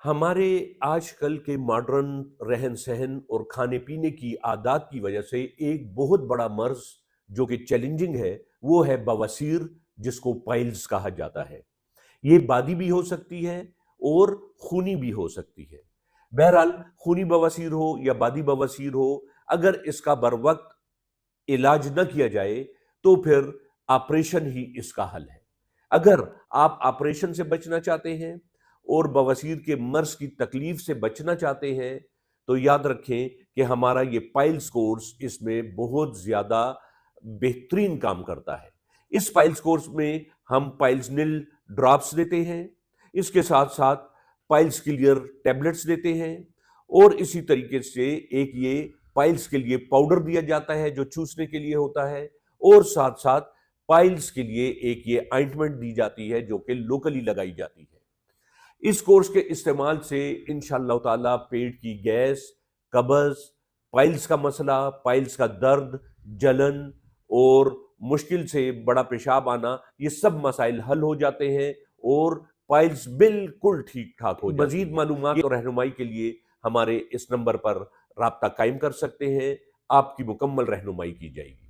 हमारे आजकल के मॉडर्न रहन सहन और खाने पीने की आदत की वजह से एक बहुत बड़ा मर्ज जो कि चैलेंजिंग है वो है बवासीर, जिसको पाइल्स कहा जाता है। ये बादी भी हो सकती है और खूनी भी हो सकती है। बहरहाल, खूनी बवासीर हो या बादी बवासीर हो, अगर इसका बर वक्त इलाज न किया जाए तो फिर ऑपरेशन ही इसका हल है। अगर आप ऑपरेशन से बचना चाहते हैं और बवासीर के मर्ज की तकलीफ से बचना चाहते हैं तो याद रखें कि हमारा ये पाइल्स कोर्स इसमें बहुत ज्यादा बेहतरीन काम करता है। इस पाइल्स कोर्स में हम पाइल्स निल ड्रॉप्स देते हैं, इसके साथ साथ पाइल्स क्लियर टैबलेट्स देते हैं, और इसी तरीके से एक ये पाइल्स के लिए पाउडर दिया जाता है जो चूसने के लिए होता है, और साथ साथ पाइल्स के लिए एक ये आइंटमेंट दी जाती है जो कि लोकली लगाई जाती है। इस कोर्स के इस्तेमाल से इंशाअल्लाह ताला पेट की गैस, कब्ज, पाइल्स का मसला, पाइल्स का दर्द, जलन और मुश्किल से बड़ा पेशाब आना, ये सब मसाइल हल हो जाते हैं और पाइल्स बिल्कुल ठीक ठाक हो जाती है। मजीद मालूमात और रहनुमाई के लिए हमारे इस नंबर पर राब्ता कायम कर सकते हैं, आपकी मुकम्मल रहनुमाई की जाएगी।